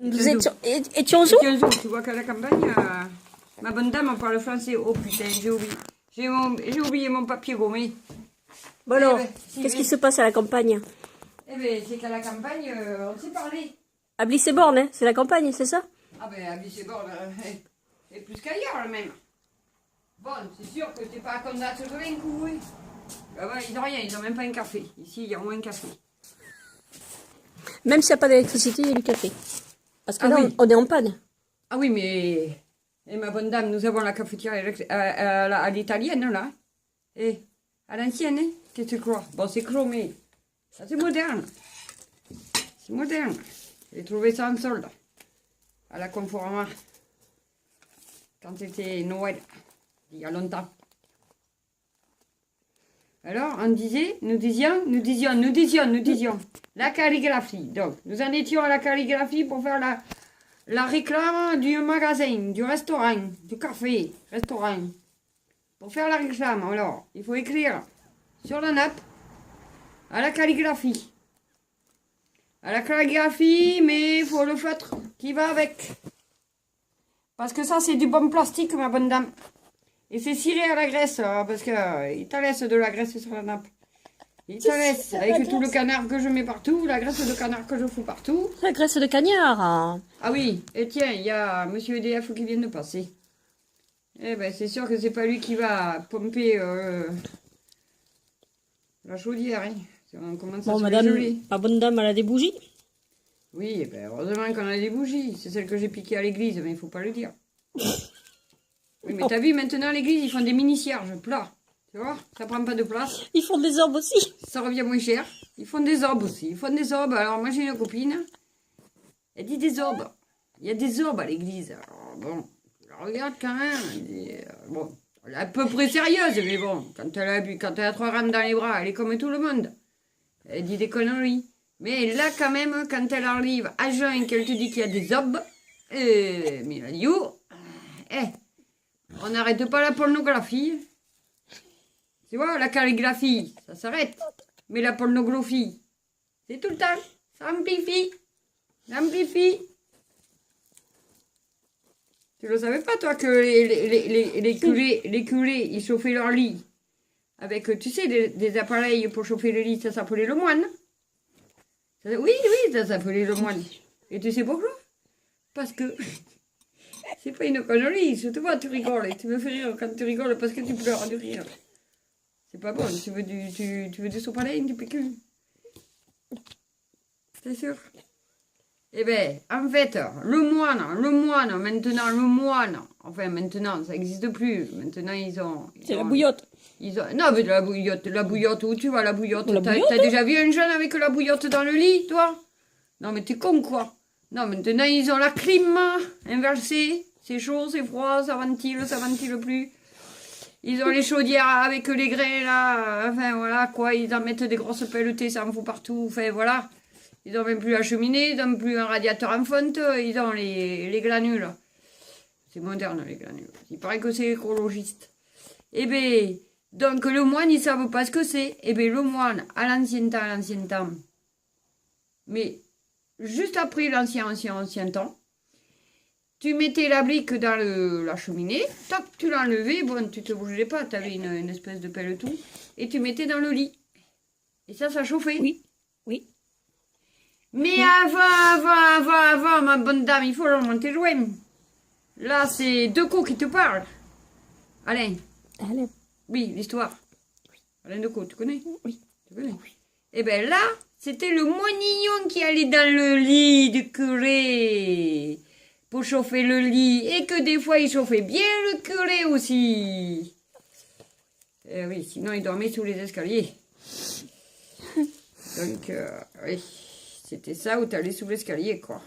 Nous étions où? Tu vois qu'à la campagne, ma bonne dame parle français. Oh putain, j'ai oublié. J'ai oublié mon papier gommé. Bon alors, Si, qu'est-ce qui se passe à la campagne? Eh bien, c'est qu'à la campagne, on s'est parlé. À Blissé-Born, hein, c'est la campagne, c'est ça? Ah ben, à Blissé-Born, c'est plus qu'ailleurs, même. Bon, c'est sûr que t'es pas à Condate de Lincourt, oui. Là-bas, ils n'ont rien, ils n'ont même pas un café. Ici, il y a au moins un café. Même s'il n'y a pas d'électricité, il y a du café. Parce que là, oui. on est en panne. Ah oui, mais... Et ma bonne dame, nous avons la cafetière à l'italienne, là. Et à l'ancienne, hein. Qu'est-ce que tu crois? Bon, c'est chromé. Ça, c'est moderne. C'est moderne. J'ai trouvé ça en solde. À la Conforama. Quand c'était Noël. Il y a longtemps. Alors, on disait, nous disions, la calligraphie. Donc, nous en étions à la calligraphie pour faire la réclame du magasin, du restaurant, du café, restaurant. Pour faire la réclame, alors, il faut écrire sur la nappe à la calligraphie. À la calligraphie, mais il faut le feutre qui va avec. Parce que ça, c'est du bon plastique, ma bonne dame. Et c'est ciré à la graisse, parce qu'il te laisse de la graisse sur la nappe. Il te laisse, avec tout le canard que je mets partout, la graisse de canard que je fous partout. La graisse de cagnard. Hein. Ah oui, et tiens, il y a monsieur EDF qui vient de passer. Eh ben, c'est sûr que c'est pas lui qui va pomper la chaudière, hein. On commence à Bon, se madame, geler. ma bonne dame, elle a des bougies. Oui, eh ben, heureusement qu'on a des bougies. C'est celle que j'ai piquée à l'église, mais il faut pas le dire. Oui, mais t'as vu, maintenant, à l'église, ils font des mini-cierges plats. Tu vois, ça prend pas de place. Ils font des orbes aussi. Ça revient moins cher. Ils font des orbes aussi. Ils font des orbes. Alors, moi, j'ai une copine. Elle dit des orbes. Il y a des orbes à l'église. Alors, bon, je la regarde quand même. Elle dit, bon, elle est à peu près sérieuse, mais bon, quand elle a 3 rames dans les bras, elle est comme tout le monde. Elle dit des conneries. Mais là, quand même, quand elle arrive à jeun et qu'elle te dit qu'il y a des orbes, mais elle dit, oh, on n'arrête pas la pornographie. Tu vois, la calligraphie, ça s'arrête. Mais la pornographie, c'est tout le temps. Ça amplifie. Ça amplifie. Tu le savais pas, toi, que les curés, ils chauffaient leur lit avec, tu sais, des appareils pour chauffer le lit, ça s'appelait le moine. Oui, ça s'appelait le moine. Et tu sais pourquoi? Parce que c'est pas une connerie, je te vois, tu rigoles. Tu me fais rire quand tu rigoles parce que tu pleures de rire. C'est pas bon, tu veux du sopalin, du pécule. C'est sûr. Eh bien, en fait, le moine, enfin maintenant, ça n'existe plus. Maintenant, C'est la bouillotte. Non, mais la bouillotte, où tu vois la bouillotte? La bouillotte, T'as déjà vu un jeune avec la bouillotte dans le lit, toi? Non, mais t'es con, quoi. Non, maintenant, ils ont la clim inversée. C'est chaud, c'est froid, ça ventile plus. Ils ont les chaudières avec les grains, là. Enfin, voilà, quoi. Ils en mettent des grosses pelletées, ça en fout partout. Enfin, voilà. Ils n'ont même plus la cheminée, ils n'ont plus un radiateur en fonte. Ils ont les granules. C'est moderne, les granules. Il paraît que c'est écologiste. Eh bien, donc le moine, ils ne savent pas ce que c'est. Eh bien, le moine, à l'ancien temps, mais juste après l'ancien temps, tu mettais la brique dans la cheminée, tac, tu l'enlevais, bon, tu te bougeais pas, tu avais une espèce de pelle tout, et tu mettais dans le lit. Et ça chauffait. Oui. Mais avant, ma bonne dame, il faut remonter loin. Là, c'est Decaux qui te parle. Alain. Alain. Oui, l'histoire. Alain Decaux, tu connais? Oui. Tu connais? Eh bien là, c'était le moinillon qui allait dans le lit du curé pour chauffer le lit. Et que des fois, il chauffait bien le curé aussi. Oui, sinon, il dormait sous les escaliers. Donc, oui, c'était ça où t'allais sous l'escalier, quoi.